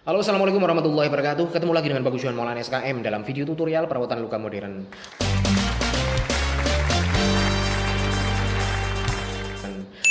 Halo, assalamualaikum warahmatullahi wabarakatuh. Ketemu lagi dengan Bagus Johan Maulana SKM dalam video tutorial perawatan luka modern.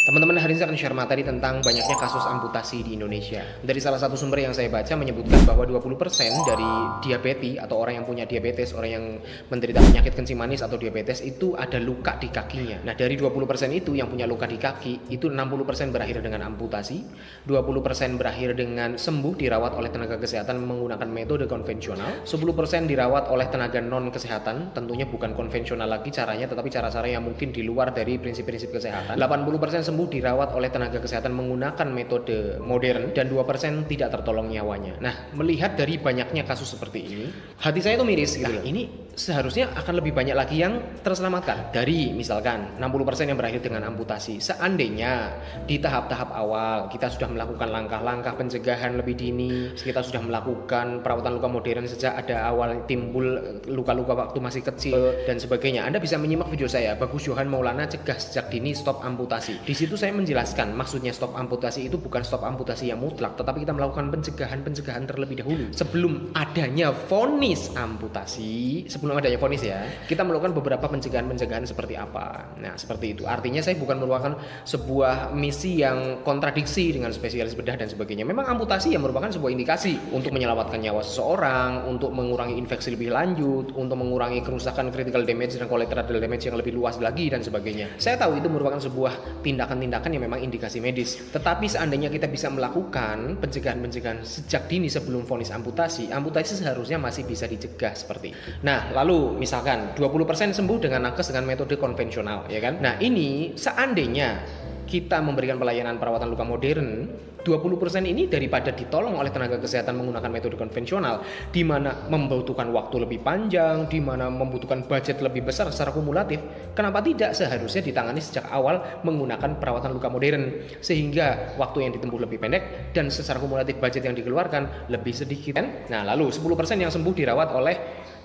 Teman-teman, hari ini saya akan share materi tentang banyaknya kasus amputasi di Indonesia. Dari salah satu sumber yang saya baca menyebutkan bahwa 20% dari diabetes atau orang yang punya diabetes, orang yang menderita penyakit kencing manis atau diabetes itu ada luka di kakinya. Nah, dari 20% itu yang punya luka di kaki, itu 60% berakhir dengan amputasi, 20% berakhir dengan sembuh dirawat oleh tenaga kesehatan menggunakan metode konvensional, 10% dirawat oleh tenaga non kesehatan, tentunya bukan konvensional lagi caranya, tetapi cara-cara yang mungkin di luar dari prinsip-prinsip kesehatan. 80% sembuh dirawat oleh tenaga kesehatan menggunakan metode modern, dan 2% tidak tertolong nyawanya. Nah, melihat dari banyaknya kasus seperti ini, hati saya tuh miris gitu loh. Ini seharusnya akan lebih banyak lagi yang terselamatkan. Dari misalkan 60% yang berakhir dengan amputasi. Seandainya di tahap-tahap awal kita sudah melakukan langkah-langkah pencegahan lebih dini, kita sudah melakukan perawatan luka modern sejak ada awal timbul luka-luka waktu masih kecil dan sebagainya. Anda bisa menyimak video saya, Bagus Johan Maulana Cegah Sejak Dini Stop Amputasi. Di situ saya menjelaskan maksudnya stop amputasi itu bukan stop amputasi yang mutlak, tetapi kita melakukan pencegahan terlebih dahulu sebelum adanya vonis amputasi. Sebelum adanya vonis ya, kita melakukan beberapa pencegahan seperti apa. Nah, seperti itu. Artinya saya bukan merupakan sebuah misi yang kontradiksi dengan spesialis bedah dan sebagainya. Memang amputasi yang merupakan sebuah indikasi untuk menyelamatkan nyawa seseorang, untuk mengurangi infeksi lebih lanjut, untuk mengurangi kerusakan critical damage dan collateral damage yang lebih luas lagi dan sebagainya. Saya tahu itu merupakan sebuah tindakan yang memang indikasi medis. Tetapi seandainya kita bisa melakukan pencegahan sejak dini sebelum vonis amputasi seharusnya masih bisa dicegah seperti itu. Nah, lalu misalkan 20% sembuh dengan nakes dengan metode konvensional, ya kan? Nah, ini seandainya kita memberikan pelayanan perawatan luka modern, 20% ini daripada ditolong oleh tenaga kesehatan menggunakan metode konvensional, di mana membutuhkan waktu lebih panjang, di mana membutuhkan budget lebih besar secara kumulatif, kenapa tidak seharusnya ditangani sejak awal menggunakan perawatan luka modern, sehingga waktu yang ditempuh lebih pendek dan secara kumulatif budget yang dikeluarkan lebih sedikit. Nah, lalu 10% yang sembuh dirawat oleh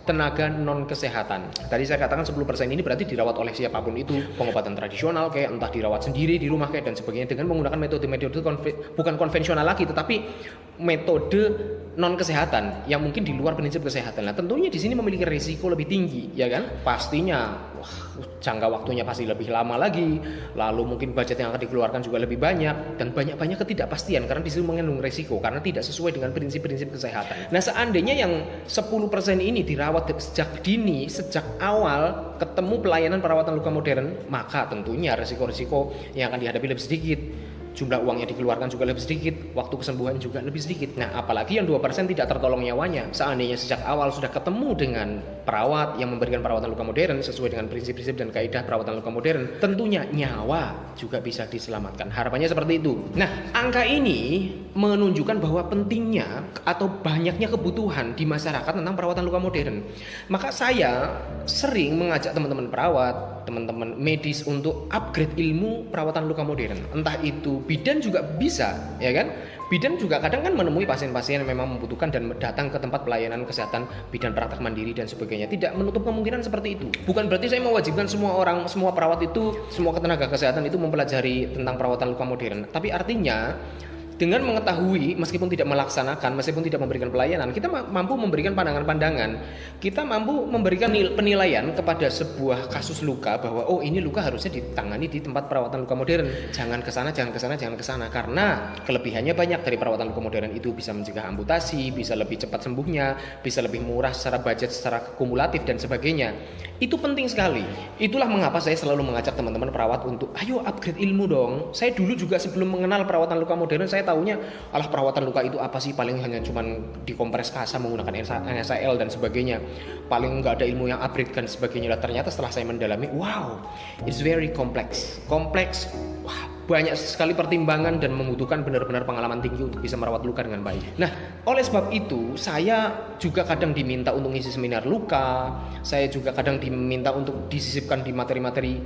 tenaga non kesehatan. Tadi saya katakan 10% ini berarti dirawat oleh siapapun itu, pengobatan tradisional kayak entah dirawat sendiri di rumah kayak dan sebagainya dengan menggunakan metode bukan konvensional lagi tetapi metode non kesehatan yang mungkin di luar prinsip kesehatan. Nah, tentunya di sini memiliki risiko lebih tinggi, ya kan? Pastinya jangka waktunya pasti lebih lama lagi, lalu mungkin budget yang akan dikeluarkan juga lebih banyak dan banyak ketidakpastian karena di sini mengandung risiko karena tidak sesuai dengan prinsip-prinsip kesehatan. Nah, seandainya yang 10% ini dirawat sejak dini, sejak awal ketemu pelayanan perawatan luka modern, maka tentunya risiko-risiko yang akan dihadapi lebih sedikit. Jumlah uang yang dikeluarkan juga lebih sedikit, waktu kesembuhan juga lebih sedikit. Nah, apalagi yang 2% tidak tertolong nyawanya. Seandainya sejak awal sudah ketemu dengan perawat yang memberikan perawatan luka modern sesuai dengan prinsip-prinsip dan kaidah perawatan luka modern, tentunya nyawa juga bisa diselamatkan. Harapannya seperti itu. Nah, angka ini menunjukkan bahwa pentingnya atau banyaknya kebutuhan di masyarakat tentang perawatan luka modern. Maka saya sering mengajak teman-teman perawat, teman-teman medis untuk upgrade ilmu perawatan luka modern. Entah itu bidan juga bisa, ya kan? Bidan juga kadang kan menemui pasien-pasien yang memang membutuhkan dan datang ke tempat pelayanan kesehatan bidan praktek mandiri dan sebagainya. Tidak menutup kemungkinan seperti itu. Bukan berarti saya mewajibkan semua perawat itu, semua tenaga kesehatan itu mempelajari tentang perawatan luka modern. Tapi artinya dengan mengetahui, meskipun tidak melaksanakan, meskipun tidak memberikan pelayanan, kita mampu memberikan pandangan-pandangan, kita mampu memberikan penilaian kepada sebuah kasus luka bahwa oh, ini luka harusnya ditangani di tempat perawatan luka modern. Jangan ke sana karena kelebihannya banyak dari perawatan luka modern itu bisa mencegah amputasi, bisa lebih cepat sembuhnya, bisa lebih murah secara budget, secara kumulatif dan sebagainya. Itu penting sekali. Itulah mengapa saya selalu mengajak teman-teman perawat untuk ayo upgrade ilmu dong. Saya dulu juga sebelum mengenal perawatan luka modern, saya taunya alah perawatan luka itu apa sih, paling hanya cuman dikompres kasa menggunakan NSAID dan sebagainya, paling nggak ada ilmu yang upgrade dan sebagainya. Ternyata setelah saya mendalami, wow, it's very complex. Wah, banyak sekali pertimbangan dan membutuhkan benar-benar pengalaman tinggi untuk bisa merawat luka dengan baik. Nah, oleh sebab itu saya juga kadang diminta untuk ngisi seminar luka, saya juga kadang diminta untuk disisipkan di materi-materi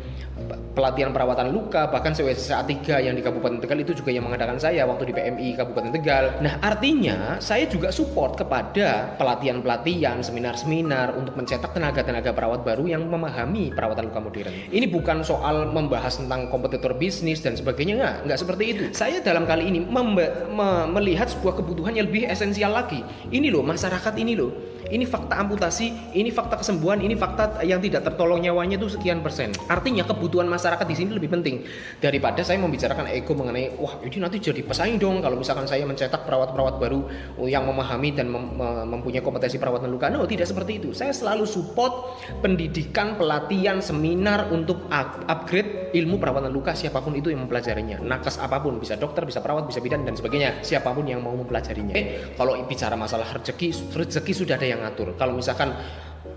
pelatihan perawatan luka, bahkan CWSA 3 yang di Kabupaten Tegal itu juga yang mengadakan saya waktu di PMI Kabupaten Tegal. Nah, artinya saya juga support kepada pelatihan-pelatihan, seminar-seminar untuk mencetak tenaga-tenaga perawat baru yang memahami perawatan luka modern. Ini bukan soal membahas tentang kompetitor bisnis dan sebagainya, sebagainya. Nggak seperti itu. Saya dalam kali ini melihat sebuah kebutuhan yang lebih esensial lagi. Ini loh masyarakat ini loh. Ini fakta amputasi, ini fakta kesembuhan, ini fakta yang tidak tertolong nyawanya itu sekian persen. Artinya kebutuhan masyarakat di sini lebih penting daripada saya membicarakan ego mengenai wah ini nanti jadi pesaing dong kalau misalkan saya mencetak perawat-perawat baru yang memahami dan mempunyai kompetensi perawatan luka. No, tidak seperti itu. Saya selalu support pendidikan, pelatihan, seminar untuk upgrade ilmu perawatan luka siapapun itu yang mempelajarinya. Nakes apapun, bisa dokter, bisa perawat, bisa bidan dan sebagainya. Siapapun yang mau mempelajarinya. Kalau bicara masalah rezeki sudah ada yang ngatur. Kalau misalkan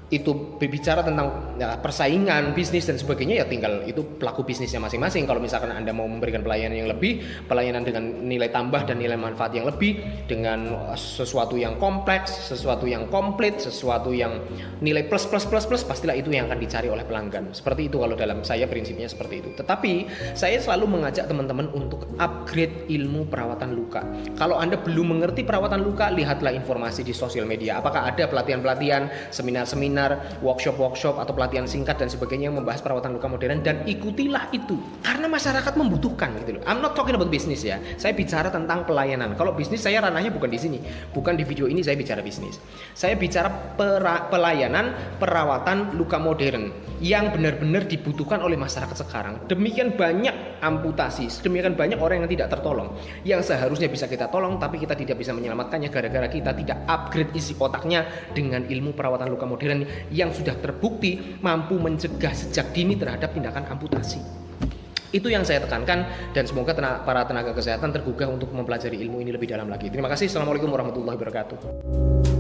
itu berbicara tentang persaingan bisnis dan sebagainya, ya tinggal itu pelaku bisnisnya masing-masing. Kalau misalkan Anda mau memberikan pelayanan yang lebih, pelayanan dengan nilai tambah dan nilai manfaat yang lebih, dengan sesuatu yang kompleks, sesuatu yang komplit, sesuatu yang nilai plus, pastilah itu yang akan dicari oleh pelanggan. Seperti itu kalau dalam saya prinsipnya seperti itu. Tetapi saya selalu mengajak teman-teman untuk upgrade ilmu perawatan luka. Kalau Anda belum mengerti perawatan luka, lihatlah informasi di sosial media. Apakah ada pelatihan-pelatihan, seminar-seminar, workshop atau pelatihan singkat dan sebagainya yang membahas perawatan luka modern, dan ikutilah itu karena masyarakat membutuhkan gitu loh. I'm not talking about business ya. Saya bicara tentang pelayanan. Kalau bisnis saya ranahnya bukan di sini. Bukan di video ini saya bicara bisnis. Saya bicara pelayanan perawatan luka modern yang benar-benar dibutuhkan oleh masyarakat sekarang. Demikian banyak amputasi, demikian banyak orang yang tidak tertolong, yang seharusnya bisa kita tolong tapi kita tidak bisa menyelamatkannya gara-gara kita tidak upgrade isi otaknya dengan ilmu perawatan luka modern yang sudah terbukti mampu mencegah sejak dini terhadap tindakan amputasi. Itu yang saya tekankan, dan semoga para tenaga kesehatan tergugah untuk mempelajari ilmu ini lebih dalam lagi. Terima kasih. Assalamualaikum warahmatullahi wabarakatuh.